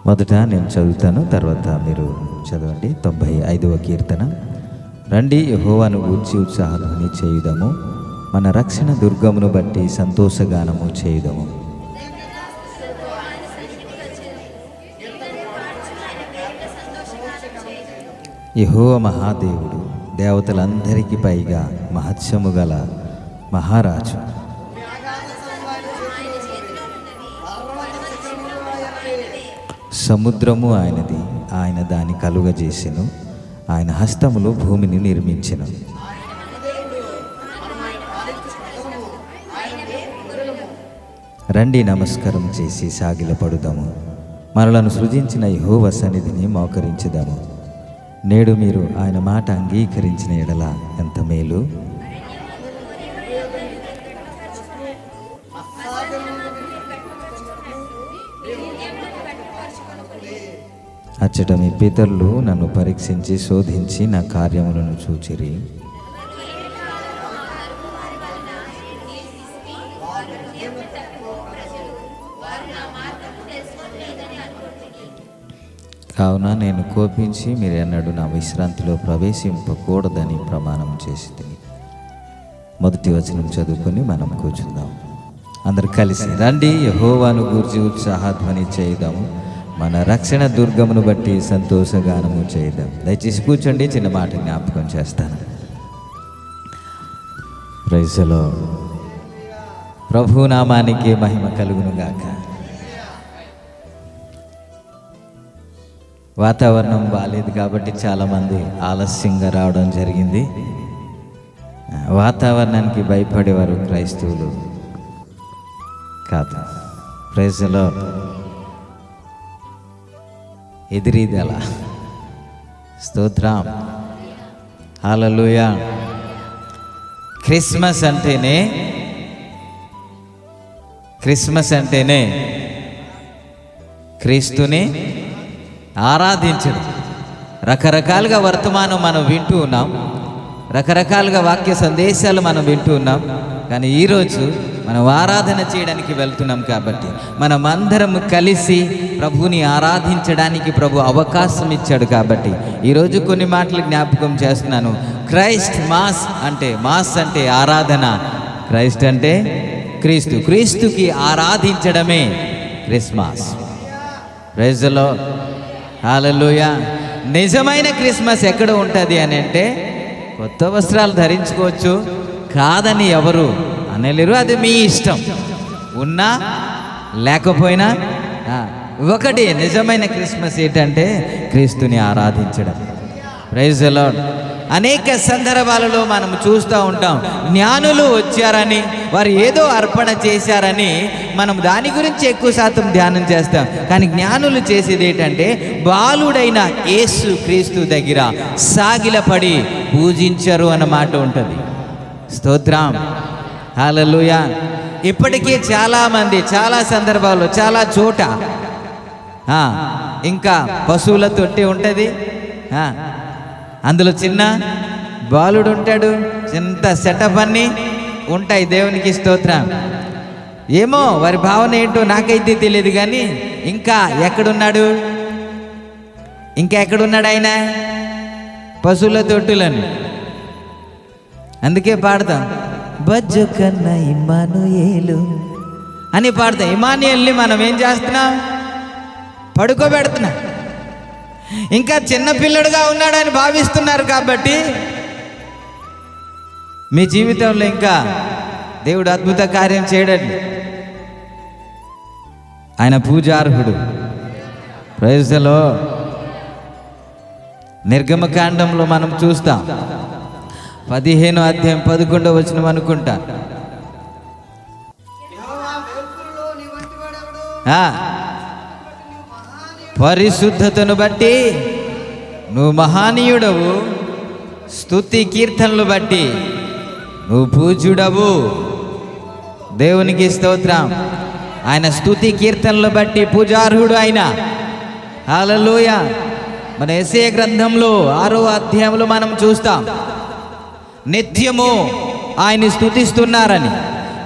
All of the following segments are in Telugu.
మొదట నేను చదువుతాను, తర్వాత మీరు చదవండి. 95వ కీర్తన. రండి, యెహోవాను గూర్చి ఉత్సాహధ్వని చేయుదము, మన రక్షణ దుర్గమును బట్టి సంతోషగానము చేయుదము. యెహోవా మహాదేవుడు, దేవతలందరికీ పైగా మహత్యము గల మహారాజు. సముద్రము ఆయనది, ఆయన దాన్ని కలుగజేసెను, ఆయన హస్తములు భూమిని నిర్మించెను. రండి, నమస్కారం చేసి సాగిలపడుదాము, మనలను సృజించిన యెహోవా సన్నిధిని మోకరించుదాము. నేడు మీరు ఆయన మాట అంగీకరించిన ఎడల ఎంత మేలు. అచ్చట మీ పితరులు నన్ను పరీక్షించి శోధించి నా కార్యములను చూచిరి. కావున నేను కోపించి మీరెన్నడూ నా విశ్రాంతిలో ప్రవేశింపకూడదని ప్రమాణం చేసి మొదటి వచనం చదువుకొని మనం కూర్చుందాం. అందరు కలిసి రండి, యెహోవాను గూర్చి ఉత్సాహధ్వని చేయుదాము, మన రక్షణ దుర్గమును బట్టి సంతోషగానము చేద్దాం. దయచేసి కూర్చోండి, చిన్న మాట జ్ఞాపకం చేస్తాను. Praise the lord. ప్రభు నామానికి మహిమ కలుగును గాక. వాతావరణం బాగాలేదు కాబట్టి చాలామంది ఆలస్యంగా రావడం జరిగింది. వాతావరణానికి భయపడేవారు క్రైస్తవులు కాదు. Praise the lord. ఎదిరిదల స్తోత్రం, హల్లెలూయా. క్రిస్మస్ అంటేనే క్రీస్తుని ఆరాధించడం. రకరకాలుగా వర్తమానం మనం వింటూ ఉన్నాం, రకరకాలుగా వాక్య సందేశాలు మనం వింటూ ఉన్నాం. కానీ ఈరోజు మనం ఆరాధన చేయడానికి వెళ్తున్నాం కాబట్టి మనమందరం కలిసి ప్రభుని ఆరాధించడానికి ప్రభు అవకాశం ఇచ్చాడు. కాబట్టి ఈరోజు కొన్ని మాటలు జ్ఞాపకం చేస్తున్నాను. క్రైస్ట్ మాస్ అంటే ఆరాధన, క్రైస్ట్ అంటే క్రీస్తు, క్రీస్తుకి ఆరాధించడమే క్రిస్మస్. ప్రైజ్ ది లార్డ్, హల్లెలూయా. నిజమైన క్రిస్మస్ ఎక్కడ ఉంటుంది అని అంటే, కొత్త వస్త్రాలు ధరించుకోవచ్చు, కాదని ఎవరు అనలేరు. అది మీ ఇష్టం, ఉన్నా లేకపోయినా. ఒకటి నిజమైన క్రిస్మస్ ఏంటంటే క్రీస్తుని ఆరాధించడం. Praise the Lord. అనేక సందర్భాలలో మనం చూస్తూ ఉంటాం, జ్ఞానులు వచ్చారని, వారు ఏదో అర్పణ చేశారని మనం దాని గురించి ఎక్కువ శాతం ధ్యానం చేస్తాం. కానీ జ్ఞానులు చేసేది ఏంటంటే బాలుడైన యేసు క్రీస్తు దగ్గర సాగిలపడి పూజించరు అన్నమాట ఉంటుంది. స్తోత్రం, హల్లెలూయా. ఇప్పటికీ చాలామంది చాలా సందర్భాల్లో చాలా చోట ఇంకా పశువుల తొట్టి ఉంటుంది, అందులో చిన్న బాలుడు ఉంటాడు, చిన్న సెటప్ అన్నీ ఉంటాయి. దేవునికి స్తోత్రం. ఏమో వారి భావన ఏంటో నాకైతే తెలియదు. కానీ ఇంకా ఎక్కడున్నాడు ఆయన? పశువుల తొట్టులను. అందుకే పాడతాం, బజ్జు కన్న ఇమ్మానుయేలు అని పాడతాం. ఇమ్మానుయేల్ని మనం ఏం చేస్తున్నాం? పడుకోబెడుతున్నాం. ఇంకా చిన్నపిల్లడుగా ఉన్నాడని భావిస్తున్నారు. కాబట్టి మీ జీవితంలో ఇంకా దేవుడు అద్భుత కార్యం చేయడండి. ఆయన పూజార్హుడు. Praise the Lord. నిర్గమకాండంలో మనం చూస్తాం, 15వ అధ్యాయం 11వ వచనం అనుకుంటా. పరిశుద్ధతను బట్టి నువ్వు మహానీయుడవు, స్తుతి కీర్తనలు బట్టి నువ్వు పూజ్యుడవు. దేవునికి స్తోత్రం. ఆయన స్తుతి కీర్తనలు బట్టి పూజార్హుడు ఆయన. హల్లెలూయా. మన యెషయా గ్రంథంలో 6వ అధ్యాయంలో మనం చూస్తాం, నిత్యము ఆయన్ని స్తుతిస్తున్నారని,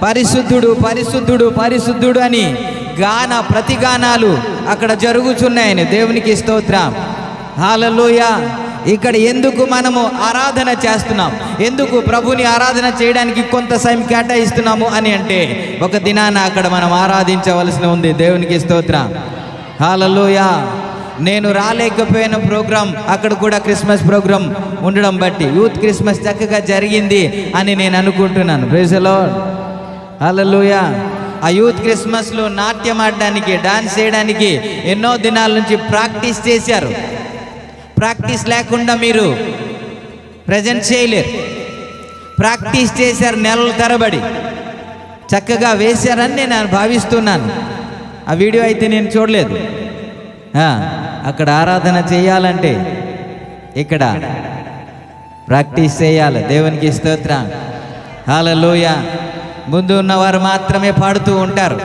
పరిశుద్ధుడు పరిశుద్ధుడు పరిశుద్ధుడు అని ప్రతిగానాలు అక్కడ జరుగుతున్నాయని దేవునికి స్తోత్రం. హల్లెలూయా. ఇక్కడ ఎందుకు మనము ఆరాధన చేస్తున్నాం, ఎందుకు ప్రభుని ఆరాధన చేయడానికి కొంత సమయం కేటాయిస్తున్నాము అని అంటే, ఒక దినాన అక్కడ మనం ఆరాధించవలసి ఉంది. దేవునికి స్తోత్రం. హల్లెలూయా. నేను రాలేకపోయిన ప్రోగ్రాం, అక్కడ కూడా క్రిస్మస్ ప్రోగ్రాం ఉండడం బట్టి యూత్ క్రిస్మస్ చక్కగా జరిగింది అని నేను అనుకుంటున్నాను. Praise the Lord. హల్లెలూయా. ఆ యూత్ క్రిస్మస్లో నాట్యం ఆడడానికి, డాన్స్ చేయడానికి ఎన్నో దినాల నుంచి ప్రాక్టీస్ చేశారు. ప్రాక్టీస్ లేకుండా మీరు ప్రజెంట్ చేయలేరు. ప్రాక్టీస్ చేశారు నెలల తరబడి, చక్కగా వేశారని నేను భావిస్తున్నాను. ఆ వీడియో అయితే నేను చూడలేదు. అక్కడ ఆరాధన చేయాలంటే ఇక్కడ ప్రాక్టీస్ చేయాలి. దేవునికి స్తోత్రం. హల్లెలూయా. ముందు ఉన్నవారు మాత్రమే పాడుతూ ఉంటారు.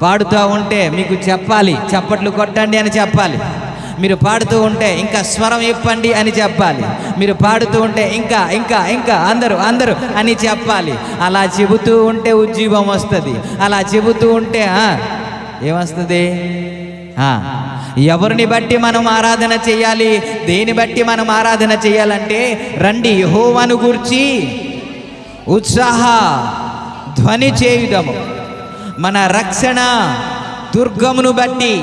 పాడుతూ ఉంటే మీకు చెప్పాలి, చప్పట్లు కొట్టండి అని చెప్పాలి. మీరు పాడుతూ ఉంటే ఇంకా స్వరం ఇప్పండి అని చెప్పాలి. మీరు పాడుతూ ఉంటే ఇంకా ఇంకా ఇంకా అందరూ అందరూ అని చెప్పాలి. అలా చెబుతూ ఉంటే ఉజ్జీవం వస్తుంది. అలా చెబుతూ ఉంటే ఏమొస్తుంది? ఎవరిని బట్టి మనం ఆరాధన చేయాలి, దేని బట్టి మనం ఆరాధన చేయాలంటే, రండి యెహోవాను గూర్చి ఉత్సాహ ధ్వని చేయుదము, మన రక్షణ దుర్గమును బట్టి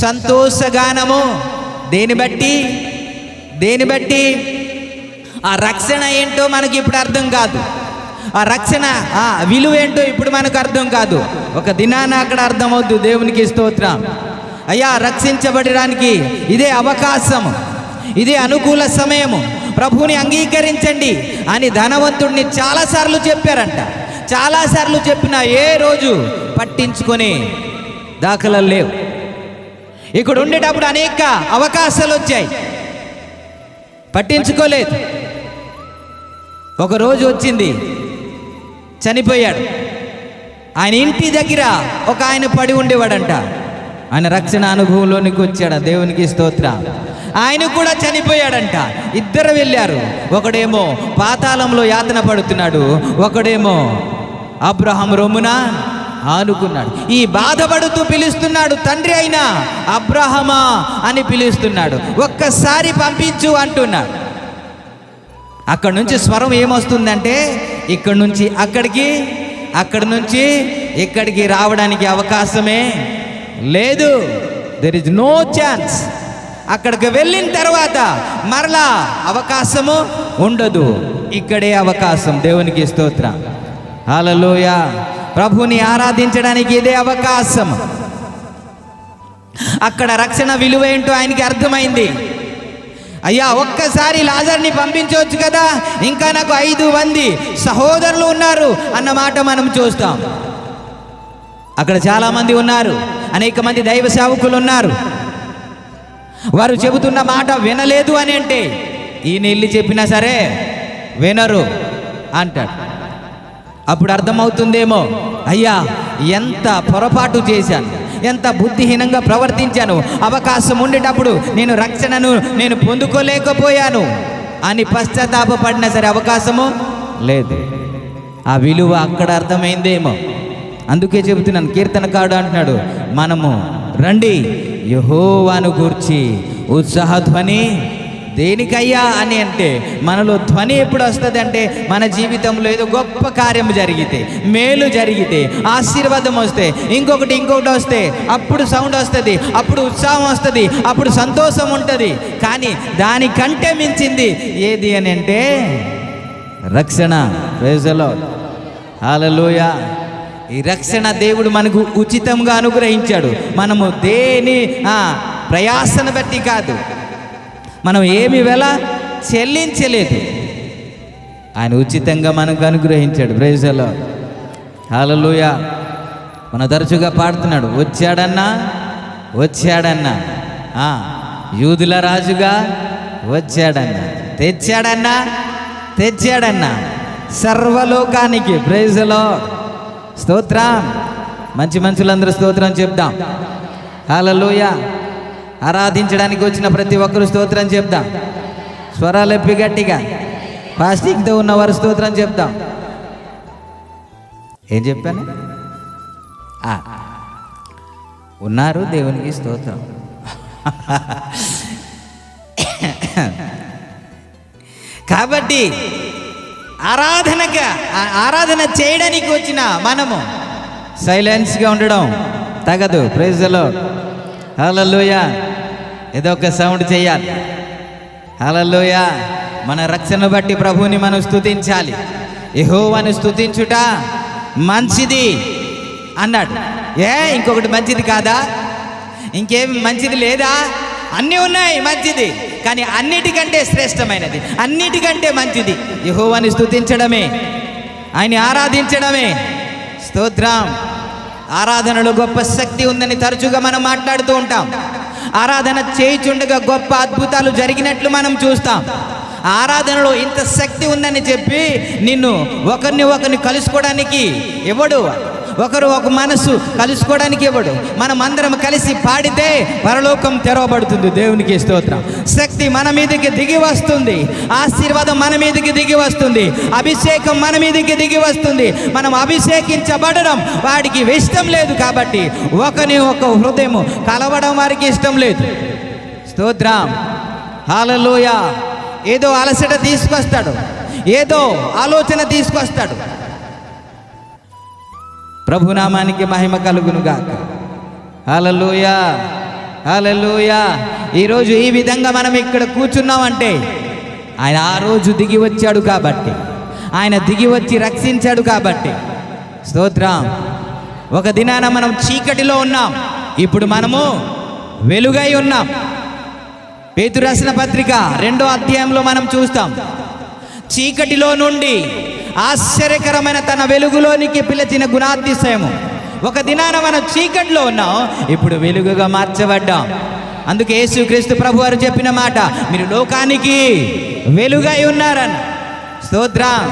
సంతోషగానము. దేని బట్టి? ఆ రక్షణ ఏంటో మనకి ఇప్పుడు అర్థం కాదు. ఆ రక్షణ విలువ ఏంటో ఇప్పుడు మనకు అర్థం కాదు. ఒక దినాన అక్కడ అర్థమవుద్దు. దేవునికి స్తోత్రం. అయ్యా, రక్షించబడడానికి ఇదే అవకాశం, ఇదే అనుకూల సమయము, ప్రభువుని అంగీకరించండి అని ధనవంతుడిని చాలాసార్లు చెప్పారంట. చాలాసార్లు చెప్పినా ఏ రోజు పట్టించుకొని దాఖలాలు లేవు. ఇక్కడ ఉండేటప్పుడు అనేక అవకాశాలు వచ్చాయి, పట్టించుకోలేదు. ఒకరోజు వచ్చింది, చనిపోయాడు. ఆయన ఇంటి దగ్గర ఒక ఆయన పడి ఉండేవాడంట. ఆయన రక్షణ అనుభవంలోనికి వచ్చాడు. దేవునికి స్తోత్రం. ఆయన కూడా చనిపోయాడంట. ఇద్దరు వెళ్ళారు. ఒకడేమో పాతాళంలో యాతన పడుతున్నాడు, ఒకడేమో అబ్రహాం రొమ్మున ఆనుకున్నాడు. ఈ బాధపడుతూ పిలుస్తున్నాడు, తండ్రి అయినా అబ్రహమా అని పిలుస్తున్నాడు. ఒక్కసారి పంపించు అంటున్నాడు. అక్కడి నుంచి స్వరం ఏమొస్తుందంటే, ఇక్కడి నుంచి అక్కడికి, అక్కడి నుంచి ఇక్కడికి రావడానికి అవకాశమే లేదు. There is no chance. అక్కడికి వెళ్ళిన తర్వాత మరలా అవకాశము ఉండదు. ఇక్కడే అవకాశం. దేవునికి స్తోత్రం. హల్లెలూయా. ప్రభుని ఆరాధించడానికి ఇదే అవకాశం. అక్కడ రక్షణ విలువ ఏంటో ఆయనకి అర్థమైంది. అయ్యా, ఒక్కసారి లాజర్ని పంపించవచ్చు కదా, ఇంకా నాకు 5 మంది సహోదరులు ఉన్నారు అన్న మాట మనం చూస్తాం. అక్కడ చాలామంది ఉన్నారు, అనేక మంది దైవ సేవకులు ఉన్నారు. వారు చెబుతున్న మాట వినలేదు అని అంటే, ఈయన వెళ్ళి చెప్పినా సరే వినరు అంటాడు. అప్పుడు అర్థమవుతుందేమో, అయ్యా ఎంత పొరపాటు చేశాను, ఎంత బుద్ధిహీనంగా ప్రవర్తించాను, అవకాశం ఉండేటప్పుడు నేను రక్షణను నేను పొందుకోలేకపోయాను అని పశ్చాత్తాపడినా సరే అవకాశము లేదు. ఆ విలువ అక్కడ అర్థమైందేమో. అందుకే చెబుతున్నాను, కీర్తనకారుడు అంటున్నాడు, మనము రండి యెహోవాను గూర్చి ఉత్సాహధ్వని. దేనికయ్యా అని అంటే, మనలో ధ్వని ఎప్పుడు వస్తుంది అంటే, మన జీవితంలో ఏదో గొప్ప కార్యం జరిగితే, మేలు జరిగితే, ఆశీర్వాదం వస్తే, ఇంకొకటి వస్తే అప్పుడు సౌండ్ వస్తుంది, అప్పుడు ఉత్సాహం వస్తుంది, అప్పుడు సంతోషం ఉంటుంది. కానీ దానికంటే మించింది ఏది అని అంటే రక్షణ. Praise the Lord. హల్లెలూయా. ఈ రక్షణ దేవుడు మనకు ఉచితంగా అనుగ్రహించాడు. మనము దేని ప్రయాసను బట్టి కాదు, మనం ఏమి వెల చెల్లించలేదు, ఆయన ఉచితంగా మనకు అనుగ్రహించాడు. Praise the Lord. హల్లెలూయా. మన తరచుగా పాడుతున్నాడు, వచ్చాడన్నా యూదుల రాజుగా వచ్చాడన్నా, తెచ్చాడన్నా సర్వలోకానికి. Praise the Lord. స్తోత్రం. మంచి మనుషులందరూ స్తోత్రం చెప్దాం. హల్లెలూయా. ఆరాధించడానికి వచ్చిన ప్రతి ఒక్కరు స్తోత్రం చెప్దాం. స్వరాలు ఎప్పి గట్టిగా. ఫాస్టింగ్తో ఉన్నవారు స్తోత్రం చెప్దాం. ఏం చెప్పాను? ఉన్నారు. దేవునికి స్తోత్రం. కాబట్టి ఆరాధన చేయడానికి వచ్చిన మనము సైలెన్స్గా ఉండడం తగదు. Praise the Lord. హల్లెలూయా. ఏదో ఒక సౌండ్ చేయాలి. హల్లెలూయా. మన రక్షణ బట్టి ప్రభువుని మనం స్తుతించాలి. యెహోవాను స్తుతించుట మంచిది అన్నాడు. ఇంకొకటి మంచిది కాదా? ఇంకేం మంచిది లేదా? అన్నీ ఉన్నాయి మంచిది, కానీ అన్నిటికంటే శ్రేష్టమైనది, అన్నిటికంటే మంచిది యెహోవాను స్తుతించడమే, ఆయన్ని ఆరాధించడమే. స్తోత్రం. ఆరాధనలో గొప్ప శక్తి ఉందని తరచుగా మనం మాట్లాడుతూ ఉంటాం. ఆరాధన చేయుచుండగా గొప్ప అద్భుతాలు జరిగినట్లు మనం చూస్తాం. ఆరాధనలో ఇంత శక్తి ఉందని చెప్పి నిన్ను ఒకరిని కలుసుకోవడానికి ఎవడు, ఒకరు ఒక మనసు కలుసుకోవడానికి ఎవడు, మనం అందరం కలిసి పాడితే పరలోకం తెరవబడుతుంది. దేవునికి స్తోత్రం. శక్తి మన మీదకి దిగి వస్తుంది, ఆశీర్వాదం మన మీదకి దిగి వస్తుంది, అభిషేకం మన మీదకి దిగి వస్తుంది. మనం అభిషేకించబడడం వాడికి ఇష్టం లేదు, కాబట్టి ఒక హృదయం కలవడం వారికి ఇష్టం లేదు. స్తోత్రం. హల్లెలూయా. ఏదో అలసట తీసుకొస్తాడు, ఏదో ఆలోచన తీసుకొస్తాడు. ప్రభునామానికి మహిమ కలుగును గాక. హల్లెలూయా. హల్లెలూయా. ఈరోజు ఈ విధంగా మనం ఇక్కడ కూర్చున్నామంటే ఆయన ఆ రోజు దిగి వచ్చాడు కాబట్టి, ఆయన దిగి వచ్చి రక్షించాడు కాబట్టి. స్తోత్రం. ఒక దినాన మనం చీకటిలో ఉన్నాం, ఇప్పుడు మనము వెలుగై ఉన్నాం. పేతురు రాసిన పత్రిక 2వ అధ్యాయంలో మనం చూస్తాం, చీకటిలో నుండి ఆశ్చర్యకరమైన తన వెలుగులోనికి పిలిచిన గుణాతిశయము. ఒక దినాన మనం చీకటిలో ఉన్నాం, ఇప్పుడు వెలుగుగా మార్చబడ్డాం. అందుకే యేసుక్రీస్తు ప్రభు వారు చెప్పిన మాట, మీరు లోకానికి వెలుగై ఉన్నారన్న. స్తోత్రం.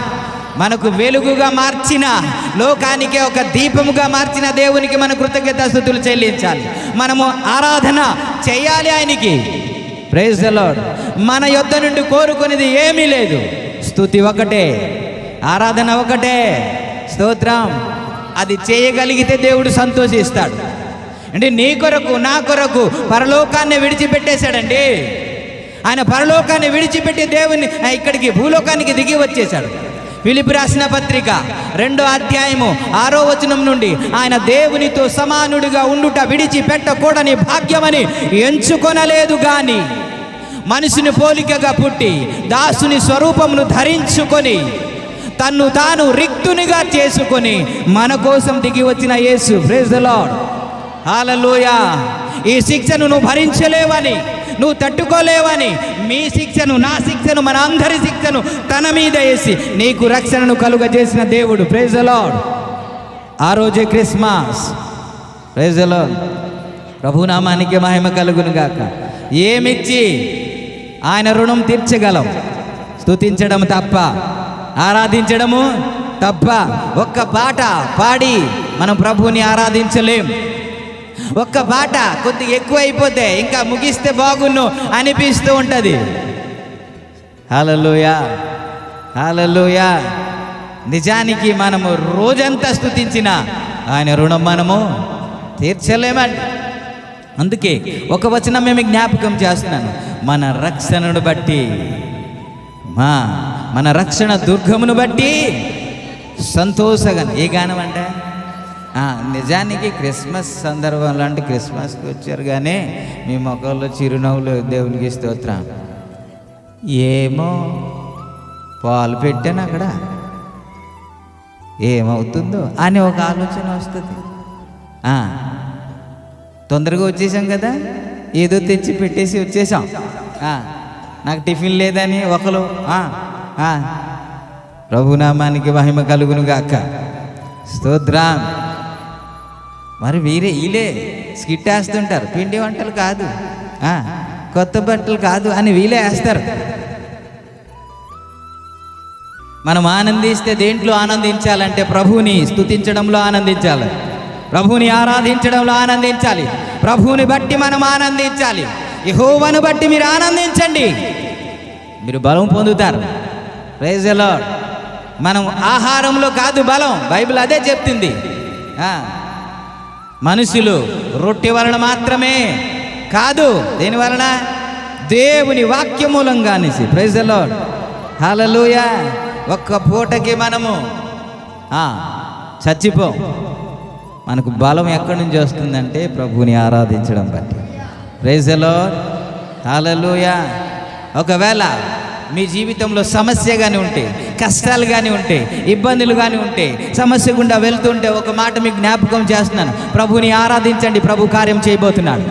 మనకు వెలుగుగా మార్చిన, లోకానికే ఒక దీపముగా మార్చిన దేవునికి మన కృతజ్ఞతాస్తుతులు చెల్లించాలి. మనము ఆరాధన చేయాలి ఆయనకి. Praise the Lord. మన యొద్ద నుండి కోరుకునేది ఏమీ లేదు, స్తుతి ఒకటే, ఆరాధన ఒకటే. స్తోత్రం. అది చేయగలిగితే దేవుడు సంతోషిస్తాడు. అంటే నీ కొరకు నా కొరకు పరలోకాన్ని విడిచిపెట్టేశాడండి. ఆయన పరలోకాన్ని విడిచిపెట్టి దేవుని ఇక్కడికి భూలోకానికి దిగి వచ్చేశాడు. ఫిలిప్పీ రాసిన పత్రిక 2వ అధ్యాయము 6వ వచనం నుండి, ఆయన దేవునితో సమానుడిగా ఉండుట విడిచిపెట్టకూడని భాగ్యమని ఎంచుకొనలేదు గాని, మనిషిని పోలికగా పుట్టి దాసుని స్వరూపమును ధరించుకొని తన్ను తాను రిక్తునిగా చేసుకొని మన కోసం దిగి వచ్చిన యేసు. Praise the Lord. హల్లెలూయా. ఈ శిక్షను నువ్వు భరించలేవని, నువ్వు తట్టుకోలేవని, మీ శిక్షను, నా శిక్షను, మన అందరి శిక్షను తన మీద వేసి నీకు రక్షణను కలుగజేసిన దేవుడు. Praise the Lord. ఆ రోజే క్రిస్మస్. Praise the Lord. ప్రభునామానికి మహిమ కలుగును గాక. ఏమిచ్చి ఆయన రుణం తీర్చగలం? స్తుతించడం తప్ప, ఆరాధించడము తప్ప. ఒక్క పాట పాడి మనం ప్రభువుని ఆరాధించలేం. ఒక్క పాట కొద్దిగా ఎక్కువ అయిపోతే ఇంకా ముగిస్తే బాగున్ను అనిపిస్తూ ఉంటుంది. హల్లెలూయా. హల్లెలూయా. నిజానికి మనము రోజంతా స్తుతించిన ఆయన రుణం మనము తీర్చలేమండి. అందుకే ఒక వచనం మేము జ్ఞాపకం చేస్తున్నాను, మన రక్షణను బట్టి, మన రక్షణ దుర్గమును బట్టి సంతోషగా. ఏ గానం అంటే నిజానికి క్రిస్మస్ సందర్భం లాంటి క్రిస్మస్కి వచ్చారు, కానీ మీ మొక్కల్లో చిరునవ్వులు. దేవునికి స్తోత్రం. ఏమో పాలు పెట్టాను అక్కడ, ఏమవుతుందో అని ఒక ఆలోచన వస్తుంది. తొందరగా వచ్చేసాం కదా, ఏదో తెచ్చి పెట్టేసి వచ్చేసాం. నాకు టిఫిన్ లేదని ఒకరు. ప్రభునామానికి మహిమ కలుగును గాక. స్తోత్రం. మరి వీళ్ళే స్కిట్ వేస్తుంటారు, పిండి వంటలు కాదు, కొత్త బట్టలు కాదు అని వీళ్ళే వేస్తారు. మనం ఆనందిస్తే దేంట్లో ఆనందించాలంటే ప్రభువుని స్తుతించడంలో ఆనందించాలి, ప్రభువుని ఆరాధించడంలో ఆనందించాలి. ప్రభువుని బట్టి మనం ఆనందించాలి. యెహోవాను బట్టి మీరు ఆనందించండి, మీరు బలం పొందుతారు. Praise the Lord. మనం ఆహారంలో కాదు బలం, బైబిల్ అదే చెప్తుంది. మనుషులు రొట్టె వలన మాత్రమే కాదు, దేని వలన? దేవుని వాక్య మూలంగా అనేసి. ప్రైజ్ ది లార్డ్, హల్లెలూయా. ఒక్క పూటకి మనము చచ్చిపోం. మనకు బలం ఎక్కడి నుంచి వస్తుందంటే ప్రభువుని ఆరాధించడం బట్టి. ప్రైజ్ ది లార్డ్, హల్లెలూయా. ఒకవేళ మీ జీవితంలో సమస్య కానీ ఉంటే, కష్టాలు కానీ ఉంటే, ఇబ్బందులు కానీ ఉంటే, సమస్య గుండా వెళ్తుంటే ఒక మాట మీకు జ్ఞాపకం చేస్తున్నాను. ప్రభువుని ఆరాధించండి, ప్రభు కార్యం చేయబోతున్నాడు.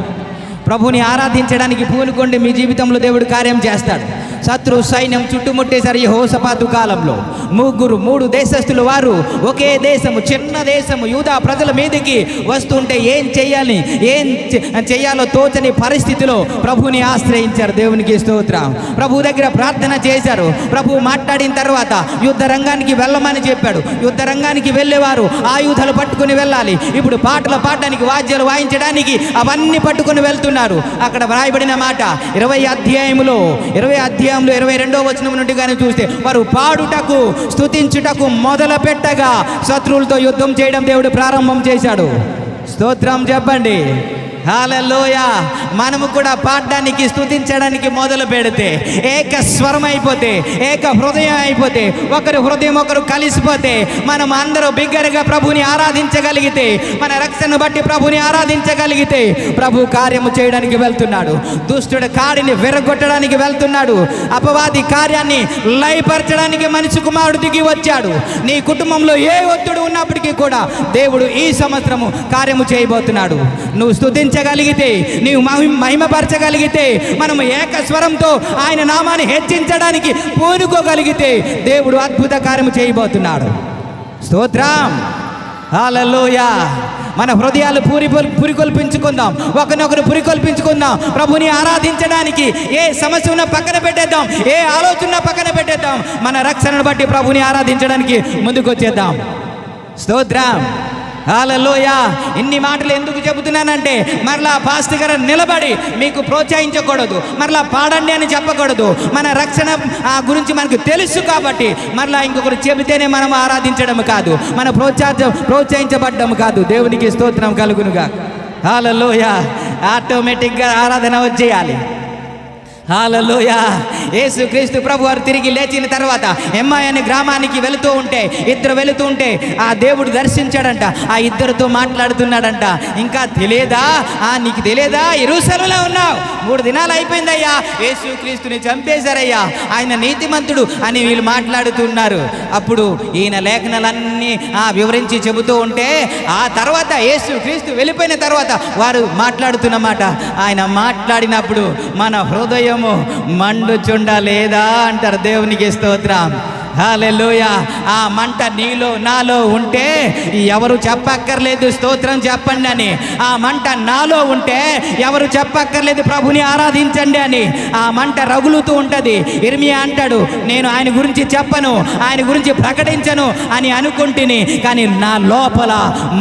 ప్రభువుని ఆరాధించడానికి పూనుకోండి, మీ జీవితంలో దేవుడు కార్యం చేస్తాడు. శత్రు సైన్యం చుట్టుముట్టేశారు యెహోషాపాతు కాలంలో. మూడు దేశస్తులు వారు ఒకే దేశము, చిన్న దేశము యూదా ప్రజల మీదకి వస్తుంటే ఏం చేయాలో తోచని పరిస్థితిలో ప్రభువుని ఆశ్రయించారు. దేవునికి స్తోత్రం. ప్రభు దగ్గర ప్రార్థన చేశారు. ప్రభు మాట్లాడిన తర్వాత యుద్ధ రంగానికి వెళ్ళమని చెప్పాడు. యుద్ధ రంగానికి వెళ్ళేవారు ఆయుధాలు పట్టుకుని వెళ్ళాలి. ఇప్పుడు పాటలు పాడడానికి, వాద్యాలు వాయించడానికి అవన్నీ పట్టుకుని వెళ్తున్నారు. అక్కడ వ్రాయబడిన మాట 20 అధ్యాయంలో 22వ వచనం నుండి కానీ చూస్తే, వారు పాడుటకు, స్తుతించుటకు మొదలు పెట్టగా శత్రువులతో యుద్ధం చేయడం దేవుడు ప్రారంభం చేశాడు. స్తోత్రం చెప్పండి, హల్లెలూయా. మనము కూడా పాడడానికి, స్తుతించడానికి మొదలు పెడితే, ఏక స్వరం అయిపోతే, ఏక హృదయం అయిపోతే, ఒకరి హృదయం ఒకరు కలిసిపోతే, మనం అందరూ బిగ్గరగా ప్రభుని ఆరాధించగలిగితే, మన రక్షణను బట్టి ప్రభుని ఆరాధించగలిగితే ప్రభు కార్యము చేయడానికి వెళ్తున్నాడు. దుష్టుడి కాడిని విరగొట్టడానికి వెళ్తున్నాడు. అపవాది కార్యాన్ని లయపరచడానికి మనిషి కుమారుడు దిగి వచ్చాడు. నీ కుటుంబంలో ఏ ఒత్తిడి ఉన్నప్పటికీ కూడా దేవుడు ఈ సంవత్సరము కార్యము చేయబోతున్నాడు. నువ్వు స్తుతించగలిగితే, నీవు మహిమపరచగలిగితే, మనము ఏక స్వరంతో ఆయన నామాన్ని హెచ్చించడానికి పూనుకోగలిగితే దేవుడు అద్భుత కార్యము చేయబోతున్నాడు. స్తోత్రం, హల్లెలూయా. మన హృదయాలు పురికొల్పించుకుందాం, ఒకరినొకరు పురికొల్పించుకుందాం. ప్రభుని ఆరాధించడానికి ఏ సమస్య ఉన్నా పక్కన పెట్టేద్దాం, ఏ ఆలోచన పక్కన పెట్టేద్దాం. మన రక్షణను బట్టి ప్రభుని ఆరాధించడానికి ముందుకు వచ్చేద్దాం. స్తోత్రం, హల్లెలూయా. ఇన్ని మాటలు ఎందుకు చెబుతున్నానంటే, మరలా పాస్టర్ గారు నిలబడి మీకు ప్రోత్సహించకూడదు, మరలా పాడండి అని చెప్పకూడదు. మన రక్షణ గురించి మనకు తెలుసు కాబట్టి మరలా ఇంకొకరు చెబితేనే మనం ఆరాధించడం కాదు, మన ప్రోత్సహించబడ్డం కాదు. దేవునికి స్తోత్రం కలుగునుగా. హల్లెలూయా. ఆటోమేటిక్గా ఆరాధన వచ్చేయాలి. హల్లెలూయా. యేసుక్రీస్తు ప్రభు వారు తిరిగి లేచిన తర్వాత ఎమ్మాయి అనే గ్రామానికి వెళుతూ ఉంటే ఆ దేవుడు దర్శించాడంట. ఆ ఇద్దరితో మాట్లాడుతున్నాడంట. ఇంకా తెలియదా, నీకు తెలియదా, యెరూషలేములో ఉన్నావు, 3 దినాలు అయిపోయిందయ్యా, యేసుక్రీస్తుని చంపేశారయ్యా, ఆయన నీతిమంతుడు అని వీళ్ళు మాట్లాడుతున్నారు. అప్పుడు ఈయన లేఖనాలన్నీ వివరించి చెబుతూ ఉంటే, ఆ తర్వాత యేసుక్రీస్తు వెళ్ళిపోయిన తర్వాత వారు మాట్లాడుతున్నమాట. ఆయన మాట్లాడినప్పుడు మన హృదయం మండుచుండ లేదా అంటారు. దేవునికి స్తోత్రం, హల్లెలూయా. ఆ మంట నీలో నాలో ఉంటే ఎవరు చెప్పక్కర్లేదు స్తోత్రం చెప్పండి అని. ఆ మంట నాలో ఉంటే ఎవరు చెప్పక్కర్లేదు ప్రభుని ఆరాధించండి అని. ఆ మంట రగులుతూ ఉంటుంది. ఇర్మియా అంటాడు, నేను ఆయన గురించి చెప్పను, ఆయన గురించి ప్రకటించను అని అనుకుంటుని, కానీ నా లోపల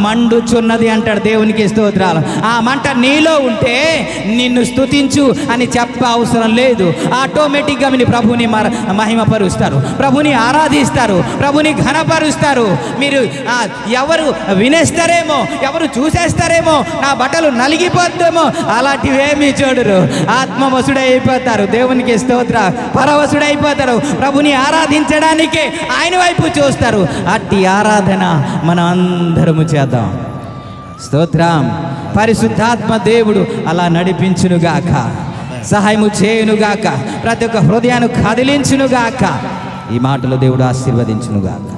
మండుచున్నది అంటాడు. దేవునికి స్తోత్రాలు. ఆ మంట నీలో ఉంటే నిన్ను స్తుతించు అని చెప్ప అవసరం లేదు. ఆటోమేటిక్గా మీరు ప్రభుని మహిమపరుస్తారు, ప్రభుని ఆరాధిస్తారు, ప్రభుని ఘనపరుస్తారు. మీరు ఎవరు వినేస్తారేమో, ఎవరు చూసేస్తారేమో, నా బట్టలు నలిగిపోద్దేమో, అలాంటివేమీ చూడరు. ఆత్మవశుడైపోతారు. దేవునికి స్తోత్ర, పరవశుడైపోతారు. ప్రభుని ఆరాధించడానికే ఆయన వైపు చూస్తారు. అట్టి ఆరాధన మనం అందరము చేద్దాం. స్తోత్రం. పరిశుద్ధాత్మ దేవుడు అలా నడిపించునుగాక, సహాయము చేయునుగాక, ప్రతి ఒక్క హృదయాన్ని కదిలించునుగాక. ఈ మాటలు దేవుడు ఆశీర్వదించునుగాక.